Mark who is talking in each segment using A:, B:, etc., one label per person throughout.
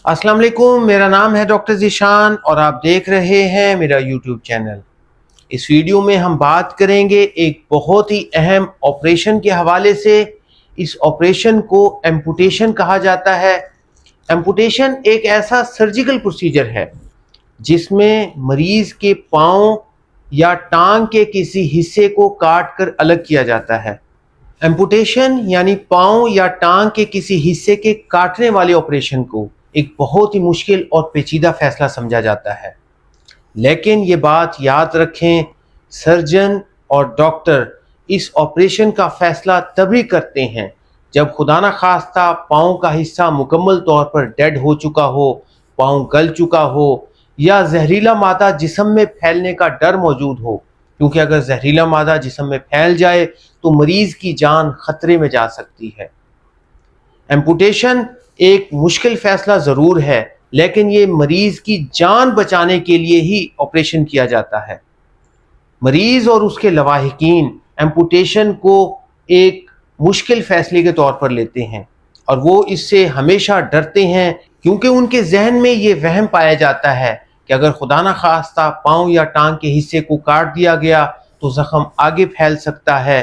A: अस्सलाम वालेकुम, मेरा नाम है डॉक्टर ज़ीशान और आप देख रहे हैं मेरा यूट्यूब चैनल। इस वीडियो में हम बात करेंगे एक बहुत ही अहम ऑपरेशन के हवाले से। इस ऑपरेशन को एम्पुटेशन कहा जाता है। एम्पुटेशन एक ऐसा सर्जिकल प्रोसीजर है जिसमें मरीज के पाँव या टांग के किसी हिस्से को काट कर अलग किया जाता है। एम्पुटेशन यानी पाँव या टांग के किसी हिस्से के काटने वाले ऑपरेशन को एक बहुत ही मुश्किल और पेचीदा फैसला समझा जाता है। लेकिन ये बात याद रखें, सर्जन और डॉक्टर इस ऑपरेशन का फैसला तभी करते हैं जब खुदा न खास्ता पाँव का हिस्सा मुकम्मल तौर पर डेड हो चुका हो, पाँव गल चुका हो या जहरीला मादा जिस्म में फैलने का डर मौजूद हो, क्योंकि अगर जहरीला मादा जिस्म में फैल जाए तो मरीज की जान खतरे में जा सकती है। एम्पुटेशन एक मुश्किल फैसला ज़रूर है, लेकिन ये मरीज की जान बचाने के लिए ही ऑपरेशन किया जाता है। मरीज और उसके लवाहिकीन एम्पुटेशन को एक मुश्किल फैसले के तौर पर लेते हैं और वो इससे हमेशा डरते हैं, क्योंकि उनके जहन में ये वहम पाया जाता है कि अगर खुदा न खास्ता पाँव या टांग के हिस्से को काट दिया गया तो ज़ख्म आगे फैल सकता है,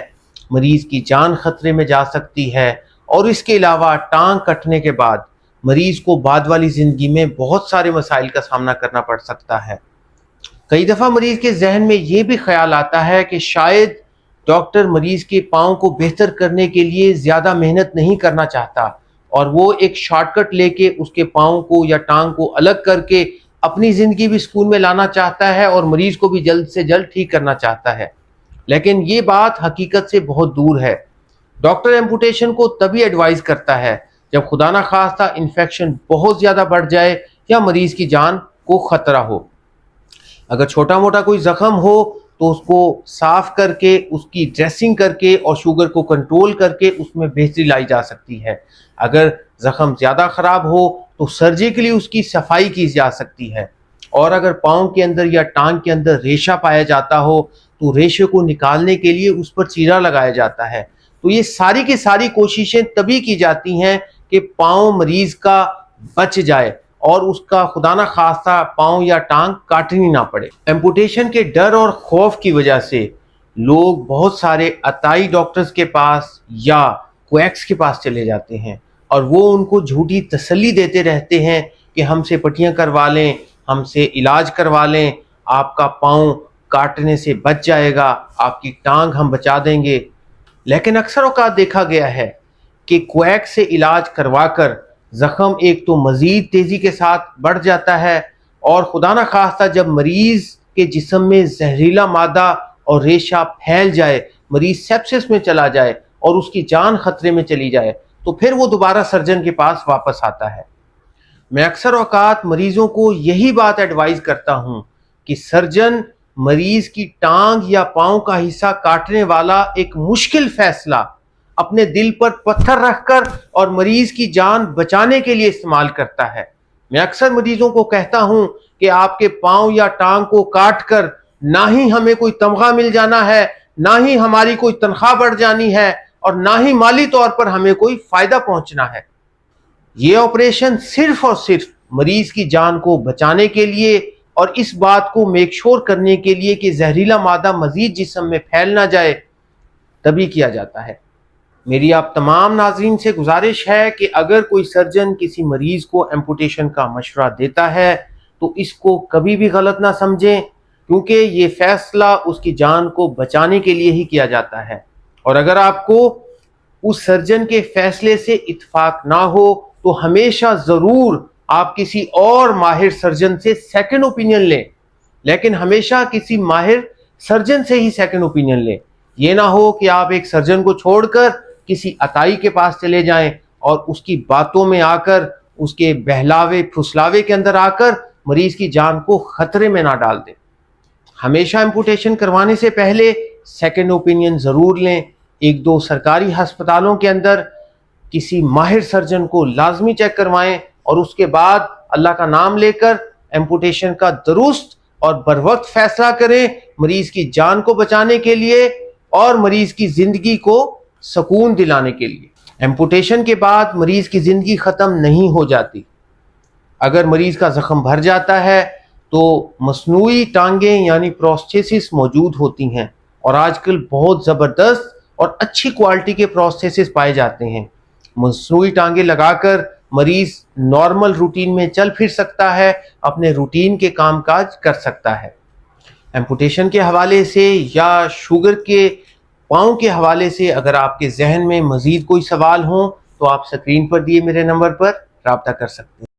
A: मरीज की जान खतरे में जा सकती है और इसके अलावा टांग कटने के बाद मरीज को बाद वाली ज़िंदगी में बहुत सारे मसाइल का सामना करना पड़ सकता है। कई दफ़ा मरीज के जहन में ये भी ख्याल आता है कि शायद डॉक्टर मरीज के पाँव को बेहतर करने के लिए ज़्यादा मेहनत नहीं करना चाहता और वो एक शॉर्टकट लेके उसके पाँव को या टांग को अलग करके अपनी ज़िंदगी भी सुकून में लाना चाहता है और मरीज को भी जल्द से जल्द ठीक करना चाहता है। लेकिन ये बात हकीकत से बहुत दूर है। डॉक्टर एम्पुटेशन को तभी एडवाइस करता है जब खुदा न खास्ता इन्फेक्शन बहुत ज़्यादा बढ़ जाए या मरीज़ की जान को ख़तरा हो। अगर छोटा मोटा कोई ज़ख़म हो तो उसको साफ़ करके, उसकी ड्रेसिंग करके और शुगर को कंट्रोल करके उसमें बेहतरी लाई जा सकती है। अगर ज़ख़म ज़्यादा ख़राब हो तो सर्जिकली उसकी सफाई की जा सकती है। और अगर पाँव के अंदर या टांग के अंदर रेशा पाया जाता हो तो रेशे को निकालने के लिए उस पर चीरा लगाया जाता है। तो ये सारी की सारी कोशिशें तभी की जाती हैं कि पाँव मरीज का बच जाए और उसका खुदा न खास्ता पाँव या टांग काटनी ना पड़े। एम्पुटेशन के डर और खौफ की वजह से लोग बहुत सारे अताई डॉक्टर्स के पास या क्वैक्स के पास चले जाते हैं और वो उनको झूठी तसल्ली देते रहते हैं कि हमसे पट्टियाँ करवा लें, हमसे इलाज करवा लें, आपका पाँव काटने से बच जाएगा, आपकी टांग हम बचा देंगे। लेकिन अक्सर औक़ात देखा गया है कि क्वैक से इलाज करवाकर ज़ख़म एक तो मज़ीद तेज़ी के साथ बढ़ जाता है और खुदा न खास्ता जब मरीज़ के जिस्म में जहरीला मादा और रेशा फैल जाए, मरीज़ सेप्सिस में चला जाए और उसकी जान खतरे में चली जाए, तो फिर वो दोबारा सर्जन के पास वापस आता है। मैं अक्सर औक़ात मरीज़ों को यही बात एडवाइस करता हूँ कि सर्जन मरीज की टांग या पाँव का हिस्सा काटने वाला एक मुश्किल फैसला अपने दिल पर पत्थर रखकर और मरीज की जान बचाने के लिए इस्तेमाल करता है। मैं अक्सर मरीजों को कहता हूं कि आपके पाँव या टांग को काट कर ना ही हमें कोई तमगा मिल जाना है, ना ही हमारी कोई तनख्वाह बढ़ जानी है और ना ही माली तौर पर हमें कोई फायदा पहुंचना है। ये ऑपरेशन सिर्फ और सिर्फ मरीज की जान को बचाने के लिए और इस बात को मेक श्योर करने के लिए कि जहरीला मादा मजीद जिस्म में फैल ना जाए तभी किया जाता है। मेरी आप तमाम नाज़रीन से गुजारिश है कि अगर कोई सर्जन किसी मरीज को एम्पुटेशन का मशवरा देता है तो इसको कभी भी गलत ना समझें, क्योंकि ये फैसला उसकी जान को बचाने के लिए ही किया जाता है। और अगर आपको उस सर्जन के फैसले से इत्तेफाक ना हो तो हमेशा ज़रूर आप किसी और माहिर सर्जन से सेकंड ओपिनियन लें, लेकिन हमेशा किसी माहिर सर्जन से ही सेकंड ओपिनियन लें। ये ना हो कि आप एक सर्जन को छोड़कर किसी अताई के पास चले जाएं और उसकी बातों में आकर, उसके बहलावे फुसलावे के अंदर आकर मरीज की जान को खतरे में ना डाल दें। हमेशा एम्पुटेशन करवाने से पहले सेकंड ओपिनियन ज़रूर लें। एक दो सरकारी हस्पतालों के अंदर किसी माहिर सर्जन को लाजमी चेक करवाएं और उसके बाद अल्लाह का नाम लेकर एम्पुटेशन का दुरुस्त और बरवक्त फैसला करें, मरीज की जान को बचाने के लिए और मरीज की जिंदगी को सुकून दिलाने के लिए। एम्पुटेशन के बाद मरीज की जिंदगी खत्म नहीं हो जाती। اگر مریض کا زخم بھر جاتا ہے تو مصنوعی ٹانگیں یعنی پروستھیسس موجود ہوتی ہیں، اور آج کل بہت زبردست اور اچھی کوالٹی کے پروستھیسس پائے جاتے ہیں۔ مصنوعی ٹانگیں لگا کر مریض نارمل روٹین میں چل پھر سکتا ہے، اپنے روٹین کے کام کاج کر سکتا ہے۔ ایمپوٹیشن کے حوالے سے یا شوگر کے پاؤں کے حوالے سے اگر آپ کے ذہن میں مزید کوئی سوال ہوں تو آپ سکرین پر دیے میرے نمبر پر رابطہ کر سکتے ہیں۔